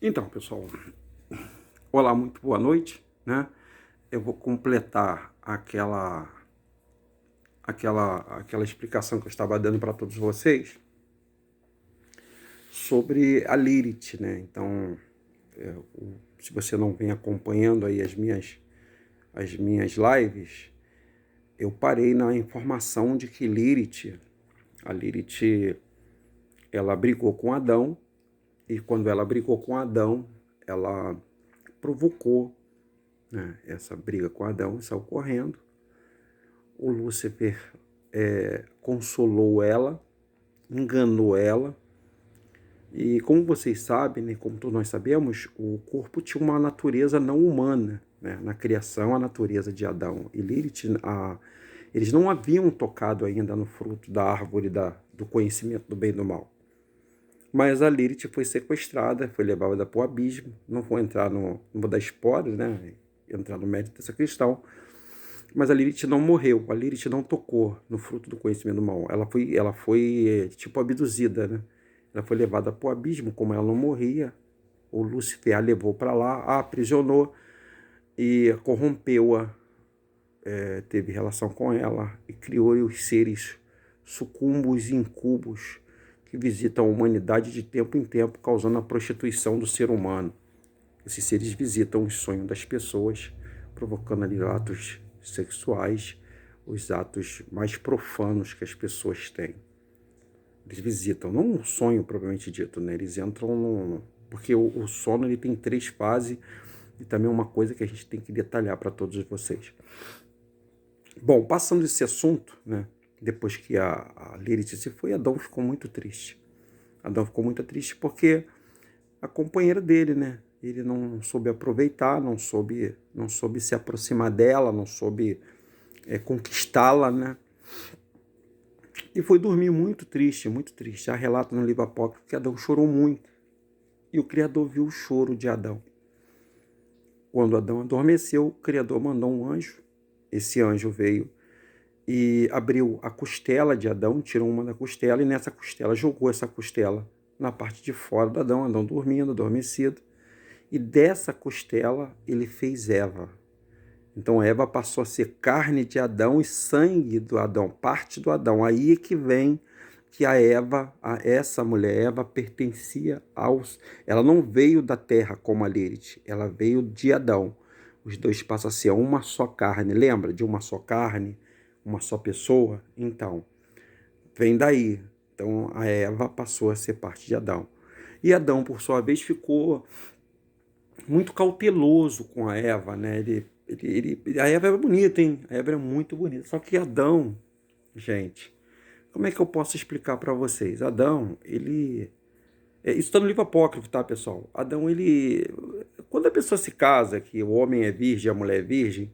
Então, pessoal, olá, muito boa noite, né? Eu vou completar aquela explicação que eu estava dando para todos vocês sobre a Lilith, né? Então, se você não vem acompanhando aí as minhas lives, eu parei na informação de que a Lilith, ela brigou com Adão, e quando ela brigou com Adão, ela provocou, né, essa briga com Adão e saiu correndo. O Lúcifer consolou ela, enganou ela, e como vocês sabem, né, como todos nós sabemos, o corpo tinha uma natureza não humana, né? Na criação, a natureza de Adão e Lilith, eles não haviam tocado ainda no fruto da árvore do conhecimento do bem e do mal. Mas a Lilith foi sequestrada, foi levada para o abismo. Não vou entrar não vou dar spoiler, né? Entrar no mérito dessa questão. Mas a Lilith não morreu, a Lilith não tocou no fruto do conhecimento do mal. Ela foi tipo abduzida, né? Ela foi levada para o abismo, como ela não morria. O Lúcifer a levou para lá, a aprisionou e corrompeu-a, teve relação com ela e criou os seres sucumbos e incubos que visitam a humanidade de tempo em tempo, causando a prostituição do ser humano. Esses seres visitam os sonhos das pessoas, provocando ali atos sexuais, os atos mais profanos que as pessoas têm. Eles visitam, não um sonho propriamente dito, né? Eles entram no... Porque o sono ele tem 3 fases, e também uma coisa que a gente tem que detalhar para todos vocês. Bom, passando esse assunto, né? Depois que a Lilith se foi, Adão ficou muito triste. Adão ficou muito triste porque a companheira dele, né? Ele não soube aproveitar, não soube se aproximar dela, não soube conquistá-la, né? E foi dormir muito triste, muito triste. Há relato no livro apócrifo que Adão chorou muito. E o Criador viu o choro de Adão. Quando Adão adormeceu, o Criador mandou um anjo. Esse anjo veio e abriu a costela de Adão, tirou uma da costela, e nessa costela jogou essa costela na parte de fora do Adão, Adão dormindo, adormecido. E dessa costela ele fez Eva. Então Eva passou a ser carne de Adão e sangue do Adão, parte do Adão. Aí é que vem que essa mulher Eva pertencia aos... Ela não veio da terra como a Lilith, ela veio de Adão. Os dois passam a ser uma só carne. Lembra de uma só carne, uma só pessoa? Então, vem daí. Então a Eva passou a ser parte de Adão. E Adão, por sua vez, ficou muito cauteloso com a Eva, né? A Eva era bonita, hein? A Eva era muito bonita. Só que Adão, gente, como é que eu posso explicar para vocês? Adão, ele... Isso está no livro apócrifo, tá, pessoal? Adão, ele... Quando a pessoa se casa, que o homem é virgem, a mulher é virgem,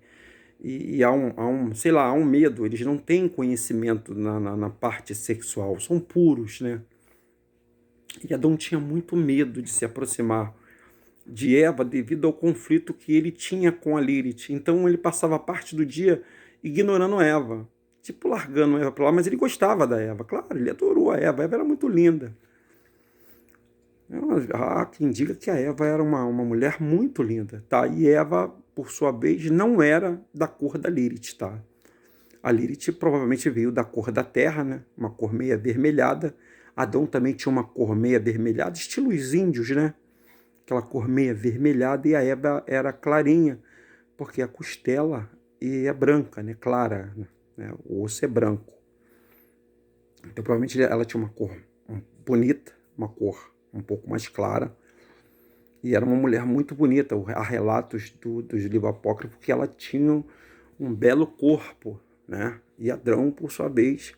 e sei lá, há um medo, eles não têm conhecimento na parte sexual, são puros, né? E Adão tinha muito medo de se aproximar de Eva devido ao conflito que ele tinha com a Lilith. Então ele passava parte do dia ignorando Eva, tipo largando Eva para lá, mas ele gostava da Eva, claro, ele adorou a Eva era muito linda. Há quem diga que a Eva era uma mulher muito linda, tá? E Eva, por sua vez, não era da cor da Lilith, tá? A Lilith provavelmente veio da cor da terra, né? Uma cor meio avermelhada. Adão também tinha uma cor meio avermelhada, estilo os índios, né? Aquela cor meio avermelhada, e a Eva era clarinha, porque a costela é branca, né? Clara, né? O osso é branco. Então provavelmente ela tinha uma cor bonita, uma cor um pouco mais clara, e era uma mulher muito bonita. Há relatos dos livros apócrifos que ela tinha um belo corpo, né? E Adão, por sua vez,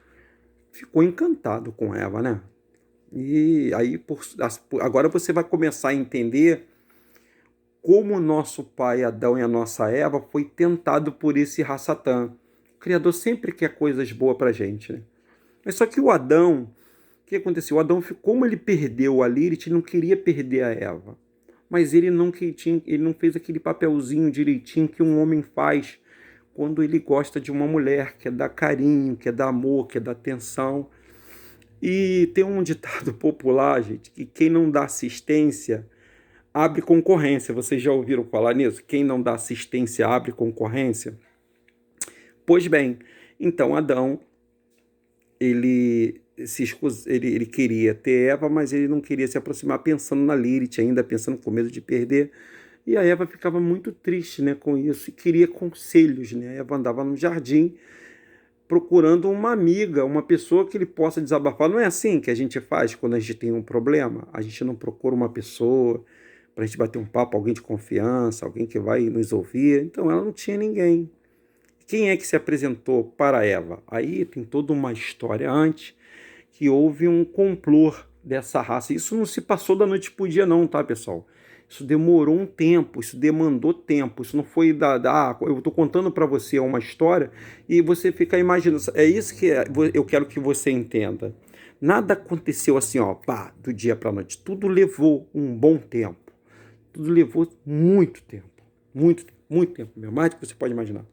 ficou encantado com Eva, né? E aí, agora você vai começar a entender como o nosso pai Adão e a nossa Eva foi tentado por esse Satã. O Criador sempre quer coisas boas pra gente, né? Mas só que o Adão, o que aconteceu? O Adão, como ele perdeu a Lilith, ele não queria perder a Eva. Mas ele não fez aquele papelzinho direitinho que um homem faz quando ele gosta de uma mulher, que é dar carinho, que é dar amor, que é dar atenção. E tem um ditado popular, gente, que quem não dá assistência abre concorrência. Vocês já ouviram falar nisso? Quem não dá assistência abre concorrência? Pois bem, então Adão, ele queria ter Eva, mas ele não queria se aproximar pensando na Lilith ainda, pensando com medo de perder. E a Eva ficava muito triste, né, com isso e queria conselhos, né? A Eva andava no jardim procurando uma amiga, uma pessoa que ele possa desabafar. Não é assim que a gente faz quando a gente tem um problema? A gente não procura uma pessoa para a gente bater um papo, alguém de confiança, alguém que vai nos ouvir. Então ela não tinha ninguém. Quem é que se apresentou para Eva? Aí tem toda uma história antes que houve um complô dessa raça. Isso não se passou da noite para o dia não, tá, pessoal? Isso demorou um tempo, isso demandou tempo, isso não foi eu estou contando para você uma história e você fica imaginando. É isso que eu quero que você entenda. Nada aconteceu assim, ó, pá, do dia para a noite. Tudo levou um bom tempo. Tudo levou muito tempo. Muito tempo mesmo, mais do que você pode imaginar.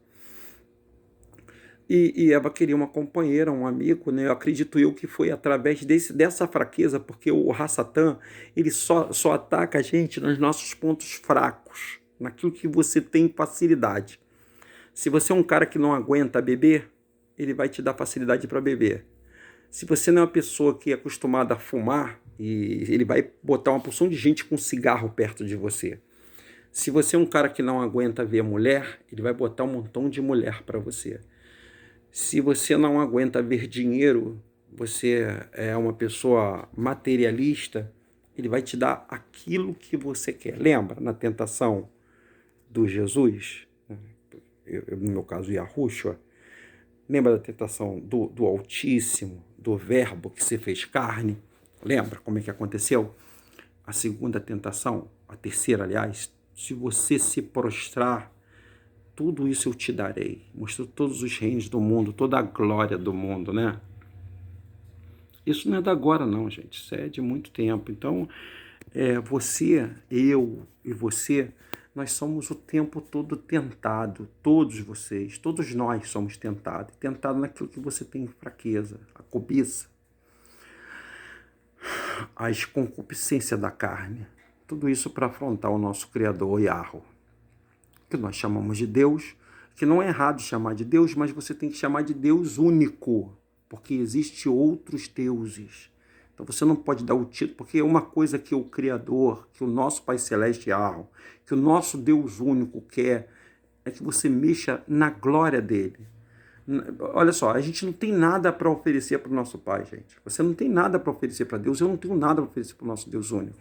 E Eva queria uma companheira, um amigo, né? Eu acredito eu que foi através dessa fraqueza, porque o Ra-Satã, ele só ataca a gente nos nossos pontos fracos, naquilo que você tem facilidade. Se você é um cara que não aguenta beber, ele vai te dar facilidade para beber. Se você não é uma pessoa que é acostumada a fumar, ele vai botar uma porção de gente com cigarro perto de você. Se você é um cara que não aguenta ver mulher, ele vai botar um montão de mulher para você. Se você não aguenta ver dinheiro, você é uma pessoa materialista, ele vai te dar aquilo que você quer. Lembra na tentação do Jesus? No meu caso, Yahushua. Lembra da tentação do Altíssimo, do Verbo que se fez carne? Lembra como é que aconteceu? A segunda tentação, a terceira, aliás, se você se prostrar, tudo isso eu te darei. Mostrou todos os reinos do mundo, toda a glória do mundo, né? Isso não é da agora, não, gente. Isso é de muito tempo. Então, você, eu e você, nós somos o tempo todo tentado. Todos vocês, todos nós somos tentados. Tentado naquilo que você tem fraqueza, a cobiça, a concupiscência da carne. Tudo isso para afrontar o nosso Criador, Yahweh, que nós chamamos de Deus, que não é errado chamar de Deus, mas você tem que chamar de Deus único, porque existem outros deuses. Então você não pode dar o título, porque é uma coisa que o Criador, que o nosso Pai Celeste Yahweh, que o nosso Deus único quer, é que você mexa na glória dele. Olha só, a gente não tem nada para oferecer para o nosso Pai, gente. Você não tem nada para oferecer para Deus, eu não tenho nada para oferecer para o nosso Deus único.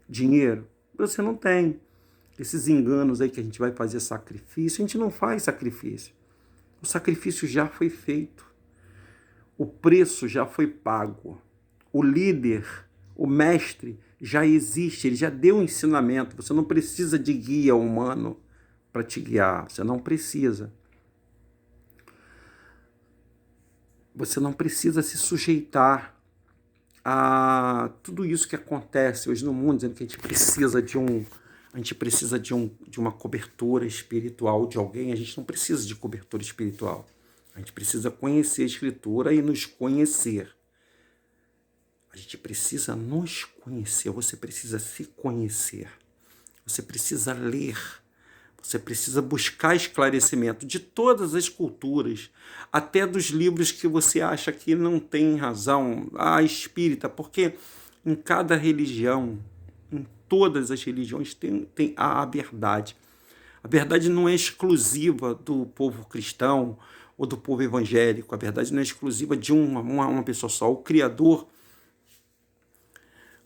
Dinheiro, você não tem. Esses enganos aí que a gente vai fazer sacrifício, a gente não faz sacrifício. O sacrifício já foi feito. O preço já foi pago. O líder, o mestre, já existe, ele já deu o ensinamento. Você não precisa de guia humano para te guiar. Você não precisa. Você não precisa se sujeitar a tudo isso que acontece hoje no mundo, dizendo que a gente precisa de uma cobertura espiritual de alguém. A gente não precisa de cobertura espiritual. A gente precisa conhecer a Escritura e nos conhecer. A gente precisa nos conhecer. Você precisa se conhecer. Você precisa ler. Você precisa buscar esclarecimento de todas as culturas, até dos livros que você acha que não tem razão, a espírita, porque em cada religião, em todas as religiões, tem a verdade. A verdade não é exclusiva do povo cristão ou do povo evangélico. A verdade não é exclusiva de uma pessoa só. O Criador,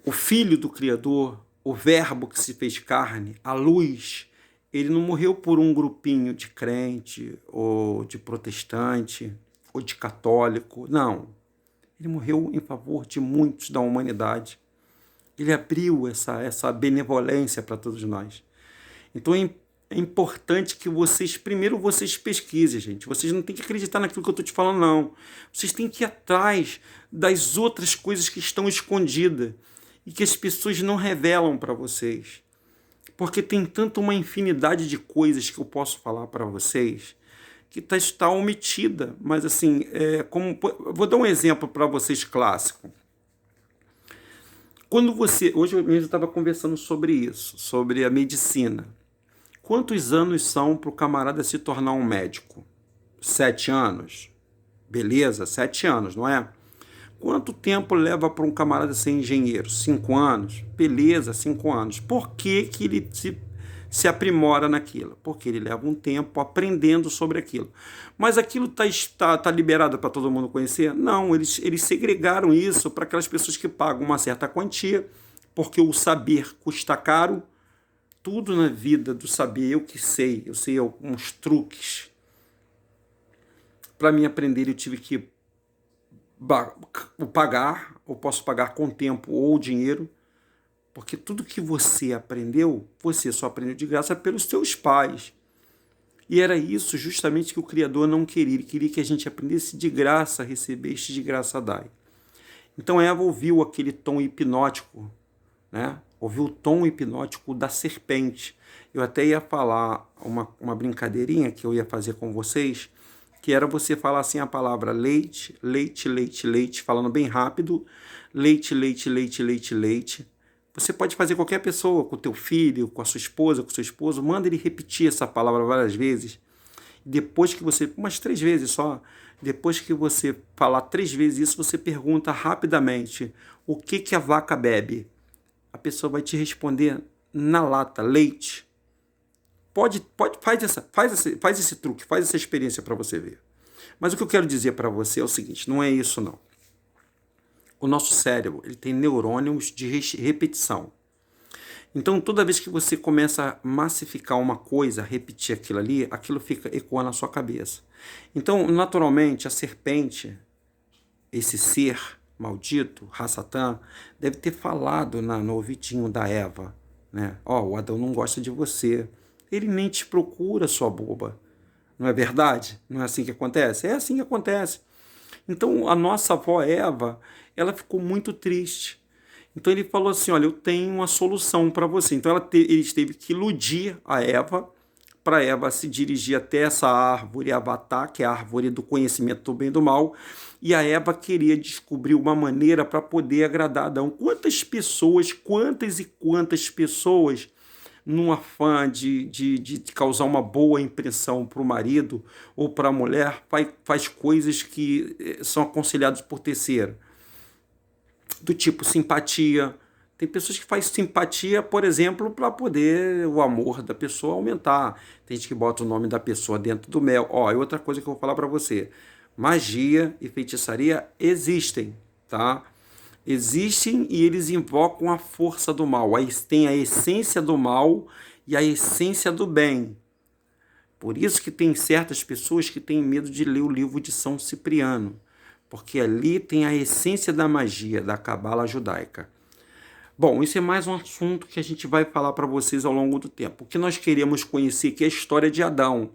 o Filho do Criador, o Verbo que se fez carne, a luz, ele não morreu por um grupinho de crente, ou de protestante, ou de católico. Não. Ele morreu em favor de muitos da humanidade. Ele abriu essa benevolência para todos nós. Então é importante que primeiro vocês pesquisem, gente. Vocês não têm que acreditar naquilo que eu estou te falando, não. Vocês têm que ir atrás das outras coisas que estão escondidas e que as pessoas não revelam para vocês. Porque tem tanto uma infinidade de coisas que eu posso falar para vocês que está omitida. Mas assim, vou dar um exemplo para vocês clássico. Quando você... Hoje eu mesmo estava conversando sobre isso, sobre a medicina. Quantos anos são para o camarada se tornar um médico? 7 anos? Beleza, 7 anos, não é? Quanto tempo leva para um camarada ser engenheiro? 5 anos? Beleza, 5 anos. Por que que ele se aprimora naquilo? Porque ele leva um tempo aprendendo sobre aquilo. Mas aquilo tá liberado para todo mundo conhecer? Não, eles segregaram isso para aquelas pessoas que pagam uma certa quantia, porque o saber custa caro. Tudo na vida do saber, eu sei alguns truques. Para mim aprender, eu tive que pagar, ou posso pagar com tempo ou dinheiro, porque tudo que você aprendeu, você só aprendeu de graça pelos seus pais. E era isso justamente que o Criador não queria. Ele queria que a gente aprendesse de graça, recebeste de graça dai. Então Eva ouviu aquele tom hipnótico, né? Ouviu o tom hipnótico da serpente. Eu até ia falar uma brincadeirinha que eu ia fazer com vocês, que era você falar assim a palavra leite, leite, leite, leite, falando bem rápido, leite, leite, leite, leite, leite. Você pode fazer qualquer pessoa, com o teu filho, com a sua esposa, com o seu esposo, manda ele repetir essa palavra várias vezes. Depois que você, umas 3 vezes só, depois que você falar 3 vezes isso, você pergunta rapidamente, o que a vaca bebe? A pessoa vai te responder na lata, leite. Faz esse truque, faz essa experiência para você ver. Mas o que eu quero dizer para você é o seguinte, não é isso não. O nosso cérebro, ele tem neurônios de repetição. Então, toda vez que você começa a massificar uma coisa, repetir aquilo ali, aquilo fica ecoando na sua cabeça. Então, naturalmente, a serpente, esse ser maldito, Hassatan, deve ter falado no ouvidinho da Eva, né? O Adão não gosta de você. Ele nem te procura, sua boba. Não é verdade? Não é assim que acontece? É assim que acontece. Então, a nossa avó Eva, ela ficou muito triste. Então, ele falou assim, olha, eu tenho uma solução para você. Então, ele teve que iludir a Eva, para Eva se dirigir até essa árvore Avatar, que é a árvore do conhecimento do bem e do mal, e a Eva queria descobrir uma maneira para poder agradar Adão. Quantas e quantas pessoas, num afã de causar uma boa impressão para o marido ou para a mulher, faz coisas que são aconselhadas por terceiro, do tipo simpatia. Tem pessoas que fazem simpatia, por exemplo, para poder o amor da pessoa aumentar. Tem gente que bota o nome da pessoa dentro do mel. E outra coisa que eu vou falar para você. Magia e feitiçaria existem, tá? Existem e eles invocam a força do mal. Aí tem a essência do mal e a essência do bem. Por isso que tem certas pessoas que têm medo de ler o livro de São Cipriano, porque ali tem a essência da magia, da cabala judaica. Bom, isso é mais um assunto que a gente vai falar para vocês ao longo do tempo. O que nós queremos conhecer aqui é a história de Adão.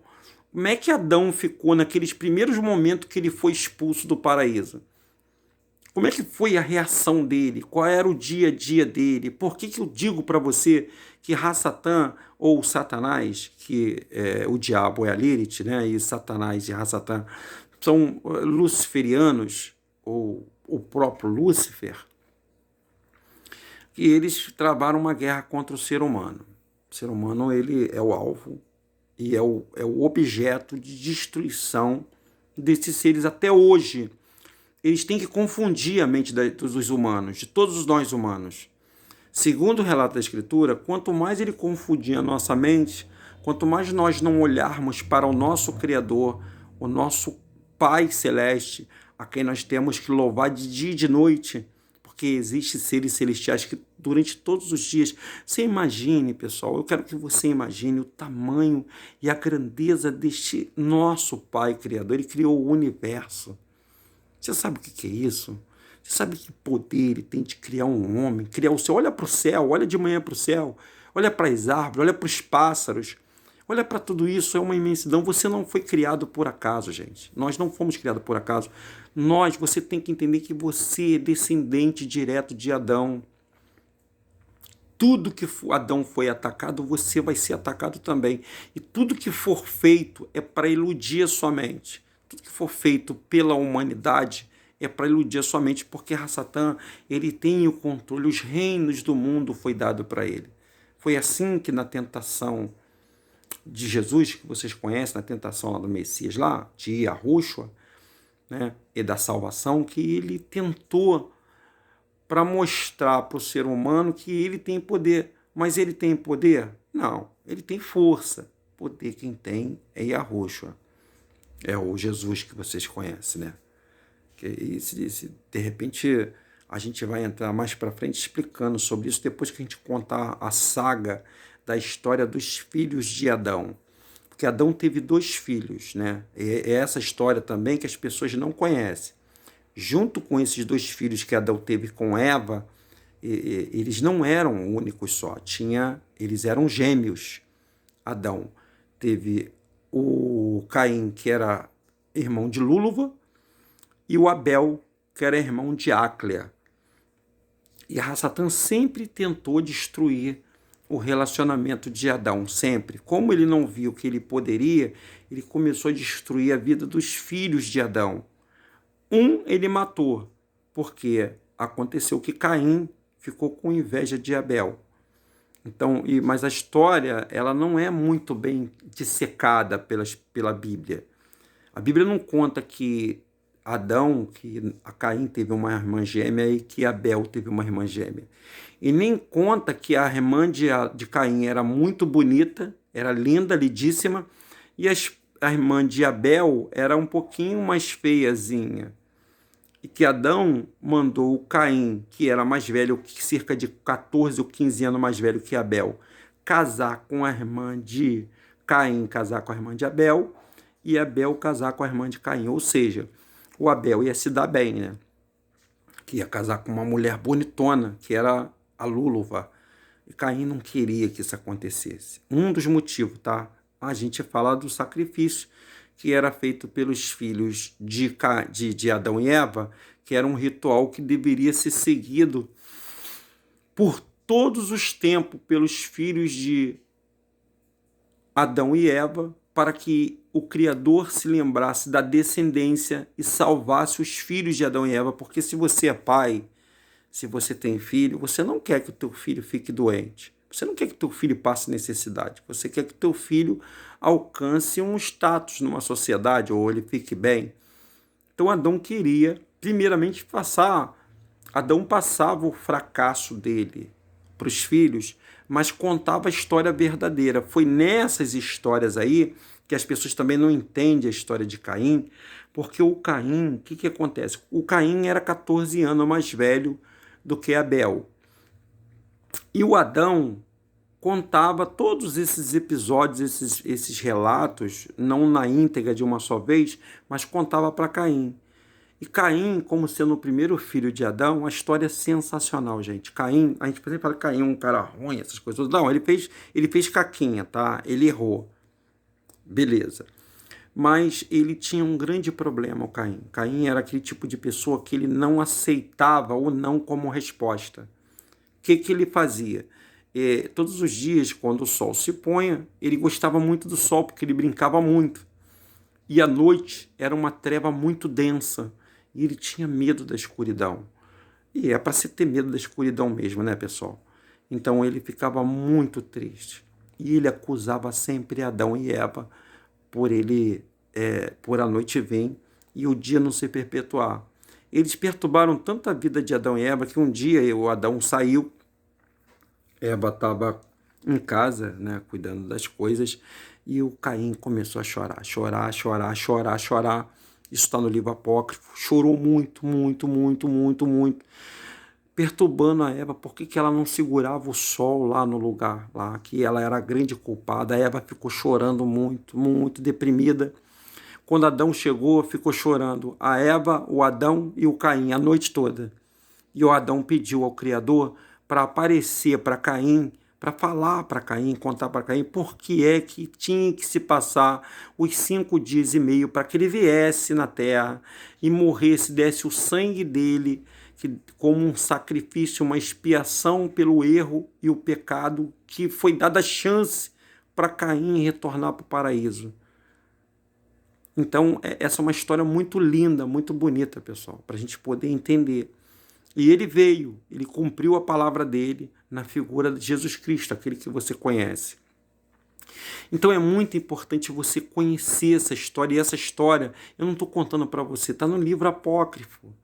Como é que Adão ficou naqueles primeiros momentos que ele foi expulso do paraíso? Como é que foi a reação dele? Qual era o dia a dia dele? Por que eu digo para você que Hassatan ou Satanás, que o diabo é a Lilith, né? E Satanás e Hassatan são luciferianos, ou o próprio Lúcifer, que eles travaram uma guerra contra o ser humano. O ser humano, ele é o alvo e é o objeto de destruição desses seres até hoje. Eles têm que confundir a mente dos humanos, de todos nós humanos. Segundo o relato da Escritura, quanto mais ele confundir a nossa mente, quanto mais nós não olharmos para o nosso Criador, o nosso Pai Celeste, a quem nós temos que louvar de dia e de noite, porque existem seres celestiais que durante todos os dias... Você imagine, pessoal, eu quero que você imagine o tamanho e a grandeza deste nosso Pai Criador. Ele criou o universo. Você sabe o que é isso? Você sabe que poder ele tem de criar um homem, criar o céu? Olha para o céu, olha de manhã para o céu, olha para as árvores, olha para os pássaros, olha para tudo isso, é uma imensidão. Você não foi criado por acaso, gente. Nós não fomos criados por acaso. Você tem que entender que você é descendente direto de Adão. Tudo que Adão foi atacado, você vai ser atacado também. E tudo que for feito é para iludir a sua mente. Tudo que for feito pela humanidade é para iludir a sua mente, porque Satã, ele tem o controle, os reinos do mundo foi dado para ele. Foi assim que na tentação de Jesus, que vocês conhecem, na tentação lá do Messias, lá, de Yahushua, né, e da salvação, que ele tentou para mostrar para o ser humano que ele tem poder. Mas ele tem poder? Não, ele tem força. Poder quem tem é Yahushua. É o Jesus que vocês conhecem, né? Que de repente a gente vai entrar mais para frente explicando sobre isso depois que a gente contar a saga da história dos filhos de Adão. Porque Adão teve 2 filhos, né? É essa história também que as pessoas não conhecem. Junto com esses 2 filhos que Adão teve com Eva, eles não eram únicos só, eles eram gêmeos. Adão teve o Caim, que era irmão de Lúluva, e o Abel, que era irmão de Áclea. E Satã sempre tentou destruir o relacionamento de Adão, sempre. Como ele não viu que ele poderia, ele começou a destruir a vida dos filhos de Adão. Ele matou, porque aconteceu que Caim ficou com inveja de Abel. Então, mas a história ela não é muito bem dissecada pela Bíblia. A Bíblia não conta que a Caim teve uma irmã gêmea e que Abel teve uma irmã gêmea. E nem conta que a irmã de Caim era muito bonita, era linda, lindíssima, e a irmã de Abel era um pouquinho mais feiazinha. E que Adão mandou o Caim, que era mais velho, cerca de 14 ou 15 anos mais velho que Abel, casar com a irmã de Caim, casar com a irmã de Abel, e Abel casar com a irmã de Caim. Ou seja, o Abel ia se dar bem, né? Que ia casar com uma mulher bonitona, que era a Lúluva. E Caim não queria que isso acontecesse. Um dos motivos, tá? A gente fala do sacrifício que era feito pelos filhos de Adão e Eva, que era um ritual que deveria ser seguido por todos os tempos pelos filhos de Adão e Eva, para que o Criador se lembrasse da descendência e salvasse os filhos de Adão e Eva, porque se você é pai, se você tem filho, você não quer que o teu filho fique doente. Você não quer que o teu filho passe necessidade. Você quer que o teu filho alcance um status numa sociedade ou ele fique bem. Então Adão queria, primeiramente, Adão passava o fracasso dele para os filhos, mas contava a história verdadeira. Foi nessas histórias aí que as pessoas também não entendem a história de Caim, porque o Caim, o que acontece? O Caim era 14 anos mais velho do que Abel. E o Adão contava todos esses episódios, esses relatos, não na íntegra de uma só vez, mas contava para Caim. E Caim, como sendo o primeiro filho de Adão, uma história sensacional, gente. Caim, a gente sempre fala que Caim é um cara ruim, essas coisas. Não, ele fez caquinha, tá? Ele errou. Beleza. Mas ele tinha um grande problema, o Caim. Caim era aquele tipo de pessoa que ele não aceitava o não como resposta. O que ele fazia? Todos os dias, quando o sol se ponha, ele gostava muito do sol, porque ele brincava muito. E à noite era uma treva muito densa, e ele tinha medo da escuridão. E é para se ter medo da escuridão mesmo, né, pessoal? Então ele ficava muito triste. E ele acusava sempre Adão e Eva por a noite vir e o dia não se perpetuar. Eles perturbaram tanto a vida de Adão e Eva que um dia o Adão saiu, Eva estava em casa, né, cuidando das coisas, e o Caim começou a chorar. Isso está no livro apócrifo. Chorou muito, perturbando a Eva. Por que ela não segurava o sol lá no lugar, lá que ela era a grande culpada? A Eva ficou chorando muito deprimida. Quando Adão chegou, ficou chorando. A Eva, o Adão e o Caim, a noite toda. E o Adão pediu ao Criador para aparecer para Caim, para falar para Caim, contar para Caim por que é que tinha que se passar os 5 dias e meio para que ele viesse na terra e morresse, desse o sangue dele como um sacrifício, uma expiação pelo erro e o pecado, que foi dada a chance para Caim retornar para o paraíso. Então, essa é uma história muito linda, muito bonita, pessoal, para a gente poder entender. E ele veio, ele cumpriu a palavra dele na figura de Jesus Cristo, aquele que você conhece. Então é muito importante você conhecer essa história, e essa história, eu não estou contando para você, está no livro apócrifo.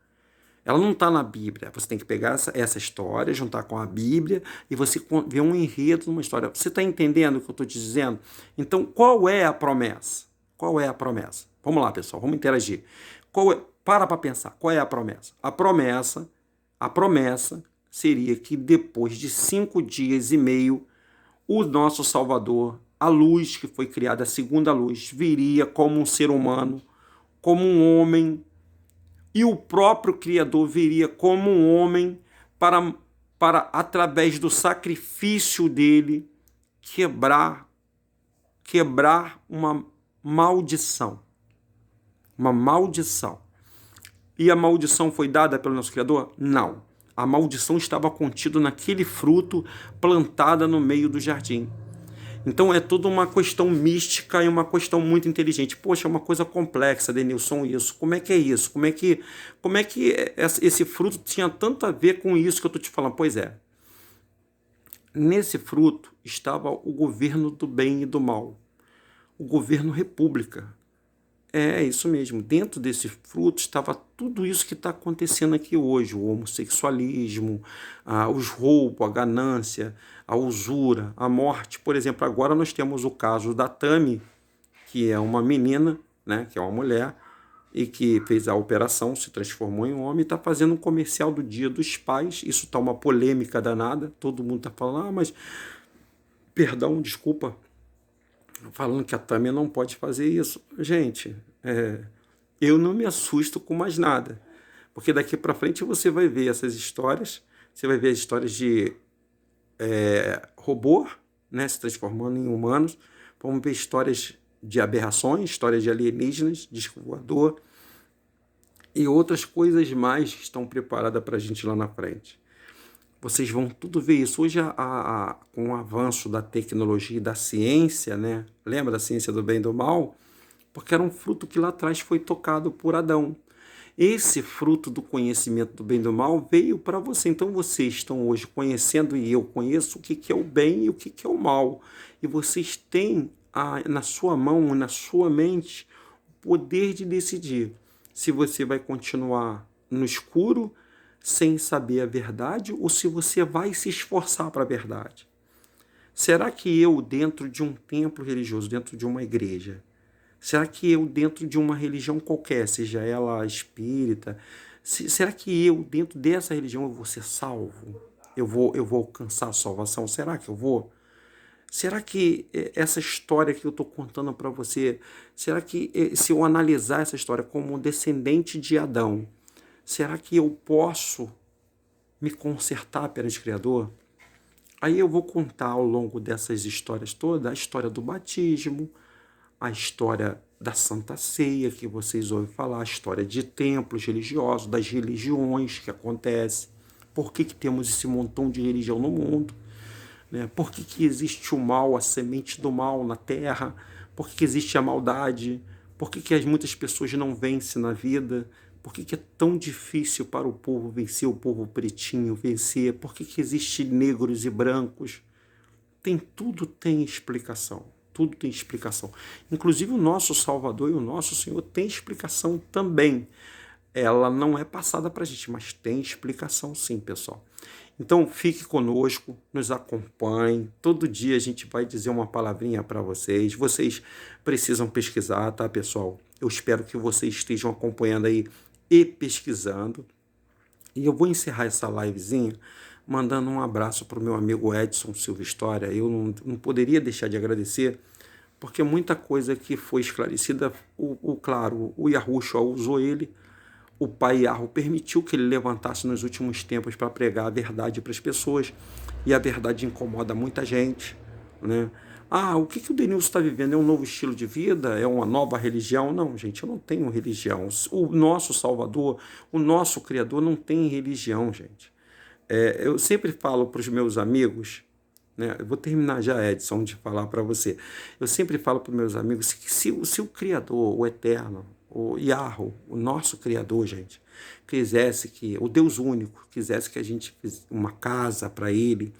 Ela não está na Bíblia. Você tem que pegar essa história, juntar com a Bíblia e você ver um enredo numa história. Você está entendendo o que eu estou te dizendo? Então, qual é a promessa? Qual é a promessa? Vamos lá, pessoal, vamos interagir. Para pensar, qual é a promessa? A promessa seria que depois de 5 dias e meio, o nosso Salvador, a luz que foi criada, a segunda luz, viria como um ser humano, como um homem, e o próprio Criador viria como um homem para através do sacrifício dele, quebrar uma maldição. Uma maldição. E a maldição foi dada pelo nosso Criador? Não. A maldição estava contida naquele fruto plantada no meio do jardim. Então é toda uma questão mística e uma questão muito inteligente. Poxa, é uma coisa complexa, Denilson, isso. Como é que é isso? Como é que esse fruto tinha tanto a ver com isso que eu estou te falando? Pois é. Nesse fruto estava o governo do bem e do mal. O governo república. É isso mesmo. Dentro desse fruto estava tudo isso que está acontecendo aqui hoje. O homossexualismo, os roubos, a ganância, a usura, a morte. Por exemplo, agora nós temos o caso da Tami, que é uma menina, né, que é uma mulher, e que fez a operação, se transformou em homem, e está fazendo um comercial do Dia dos Pais. Isso está uma polêmica danada. Todo mundo está falando, mas, perdão, desculpa, falando que a Tami não pode fazer isso. Gente, eu não me assusto com mais nada, porque daqui para frente você vai ver essas histórias, você vai ver as histórias de robô, né, se transformando em humanos, vamos ver histórias de aberrações, histórias de alienígenas, disco voador e outras coisas mais que estão preparadas para a gente lá na frente. Vocês vão tudo ver isso. Hoje, com o avanço da tecnologia e da ciência, né? Lembra da ciência do bem e do mal? Porque era um fruto que lá atrás foi tocado por Adão. Esse fruto do conhecimento do bem e do mal veio para você. Então, vocês estão hoje conhecendo, e eu conheço o que é o bem e o que é o mal. E vocês têm na sua mão, na sua mente, o poder de decidir se você vai continuar no escuro, sem saber a verdade, ou se você vai se esforçar para a verdade. Será que eu, dentro de um templo religioso, dentro de uma igreja, será que eu, dentro de uma religião qualquer, seja ela espírita, será que eu, dentro dessa religião, eu vou ser salvo? Eu vou alcançar a salvação? Será que eu vou? Será que essa história que eu estou contando para você, será que se eu analisar essa história como um descendente de Adão, será que eu posso me consertar perante o Criador? Aí eu vou contar ao longo dessas histórias todas a história do batismo, a história da Santa Ceia, que vocês ouvem falar, a história de templos religiosos, das religiões que acontecem, por que temos esse montão de religião no mundo, né? Por que existe o mal, a semente do mal na terra, por que existe a maldade, por que muitas pessoas não vencem na vida, por que é tão difícil para o povo vencer, o povo pretinho vencer, por que existe negros e brancos. Tudo tem explicação. Tudo tem explicação. Inclusive o nosso Salvador e o nosso Senhor tem explicação também. Ela não é passada para a gente, mas tem explicação sim, pessoal. Então fique conosco, nos acompanhe. Todo dia a gente vai dizer uma palavrinha para vocês. Vocês precisam pesquisar, tá, pessoal? Eu espero que vocês estejam acompanhando aí e pesquisando. E eu vou encerrar essa livezinha mandando um abraço para o meu amigo Edson Silva História. Eu não poderia deixar de agradecer, porque muita coisa que foi esclarecida, claro, o Yahushua usou ele, o Pai Yahweh permitiu que ele levantasse nos últimos tempos para pregar a verdade para as pessoas, e a verdade incomoda muita gente, né? O que o Denilson está vivendo? É um novo estilo de vida? É uma nova religião? Não, gente, eu não tenho religião. O nosso Salvador, o nosso Criador não tem religião, gente. Eu sempre falo para os meus amigos, né? Eu vou terminar já, Edson, de falar para você. Eu sempre falo para meus amigos que se o Criador, o Eterno, o Yahweh, o nosso Criador, gente, quisesse que, o Deus único, quisesse que a gente fizesse uma casa para ele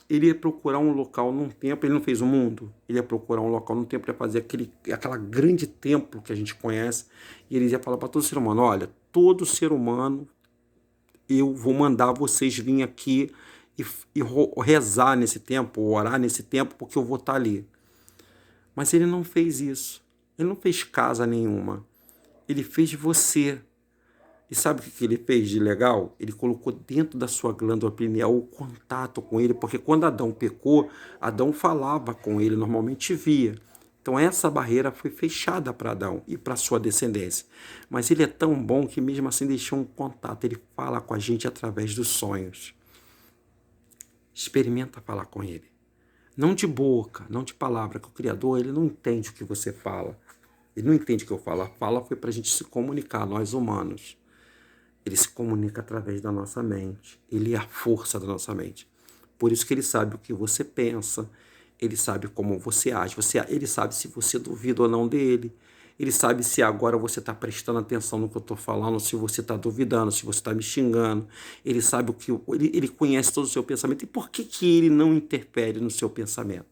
ia procurar um local num templo, ele não fez o mundo, ele ia procurar um local num templo para fazer aquela grande templo que a gente conhece, e ele ia falar para todo ser humano, olha, todo ser humano, eu vou mandar vocês virem aqui e rezar nesse templo, orar nesse templo, porque eu vou estar ali. Mas ele não fez isso, ele não fez casa nenhuma, ele fez você. E sabe o que ele fez de legal? Ele colocou dentro da sua glândula pineal o contato com ele, porque quando Adão pecou, Adão falava com ele, normalmente via. Então essa barreira foi fechada para Adão e para sua descendência. Mas ele é tão bom que mesmo assim deixou um contato, ele fala com a gente através dos sonhos. Experimenta falar com ele. Não de boca, não de palavra, que o Criador ele não entende o que você fala. Ele não entende o que eu falo. A fala foi para a gente se comunicar, nós humanos. Ele se comunica através da nossa mente. Ele é a força da nossa mente. Por isso que ele sabe o que você pensa. Ele sabe como você age. Ele sabe se você duvida ou não dele. Ele sabe se agora você está prestando atenção no que eu estou falando, se você está duvidando, se você está me xingando. Ele sabe o que... Ele conhece todo o seu pensamento. E por que ele não interfere no seu pensamento?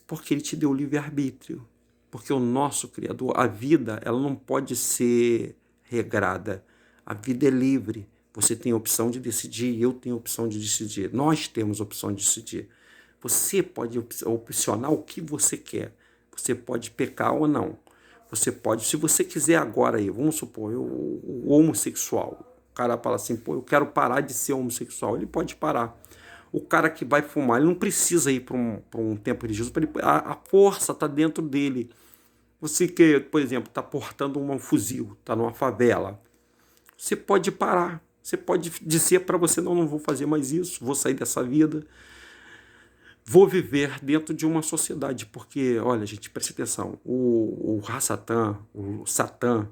Porque ele te deu livre-arbítrio. Porque o nosso Criador, a vida, ela não pode ser regrada. A vida é livre. Você tem a opção de decidir, eu tenho a opção de decidir. Nós temos a opção de decidir. Você pode opcionar o que você quer. Você pode pecar ou não. Você pode, se você quiser agora aí, vamos supor, o homossexual. O cara fala assim, pô, eu quero parar de ser homossexual. Ele pode parar. O cara que vai fumar, ele não precisa ir para um templo religioso. A força está dentro dele. Você que, por exemplo, está portando um fuzil, está numa favela. Você pode parar, você pode dizer para você, não vou fazer mais isso, vou sair dessa vida, vou viver dentro de uma sociedade, porque, olha, gente, preste atenção, o Satã,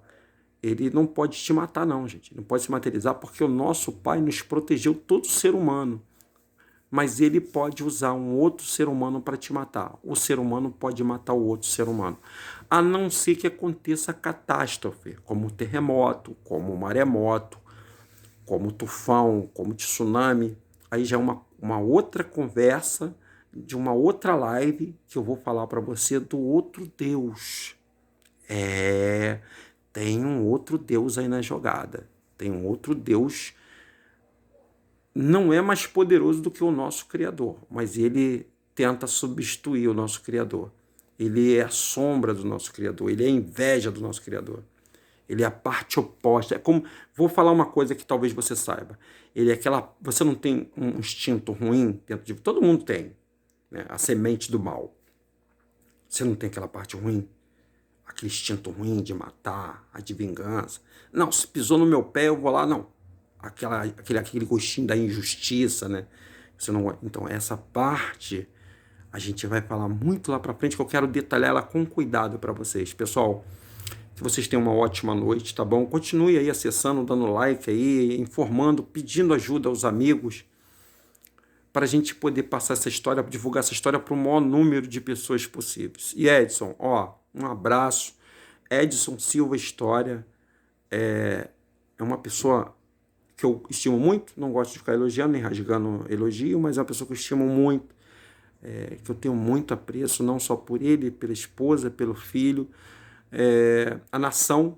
ele não pode te matar não, gente, não pode se materializar, porque o nosso Pai nos protegeu todo ser humano, mas ele pode usar um outro ser humano para te matar. O ser humano pode matar o outro ser humano. A não ser que aconteça catástrofe, como um terremoto, como um maremoto, como tufão, como tsunami. Aí já é uma outra conversa, de uma outra live, que eu vou falar para você do outro Deus. Tem um outro Deus aí na jogada. Tem um outro Deus, não é mais poderoso do que o nosso Criador, mas ele tenta substituir o nosso Criador. Ele é a sombra do nosso Criador, ele é a inveja do nosso Criador. Ele é a parte oposta. É como, vou falar uma coisa que talvez você saiba. Ele é aquela, você não tem um instinto ruim dentro de... Todo mundo tem, né? A semente do mal. Você não tem aquela parte ruim? Aquele instinto ruim de matar, a de vingança. Não, se pisou no meu pé, eu vou lá, não. Aquele gostinho da injustiça, né? Você não, então, essa parte a gente vai falar muito lá para frente, que eu quero detalhar ela com cuidado para vocês. Pessoal, que vocês tenham uma ótima noite, tá bom? Continue aí acessando, dando like aí, informando, pedindo ajuda aos amigos, para a gente poder passar essa história, divulgar essa história para o maior número de pessoas possíveis. E Edson, um abraço. Edson Silva História é uma pessoa que eu estimo muito, não gosto de ficar elogiando, nem rasgando elogio, mas é uma pessoa que eu estimo muito, que eu tenho muito apreço, não só por ele, pela esposa, pelo filho, a nação,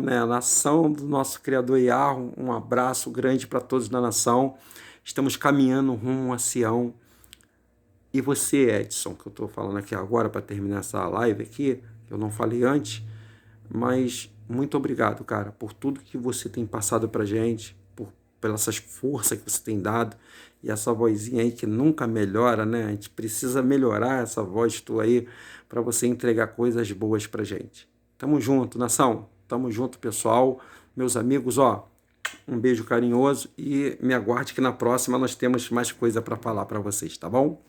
né? A nação do nosso Criador Yahweh, um abraço grande para todos da nação. Estamos caminhando rumo a Sião. E você, Edson, que eu estou falando aqui agora para terminar essa live aqui, que eu não falei antes, mas muito obrigado, cara, por tudo que você tem passado pra gente, pelas forças que você tem dado, e essa vozinha aí que nunca melhora, né? A gente precisa melhorar essa voz tua aí para você entregar coisas boas pra gente. Tamo junto, nação. Tamo junto, pessoal. Meus amigos, um beijo carinhoso e me aguarde que na próxima nós temos mais coisa para falar para vocês, tá bom?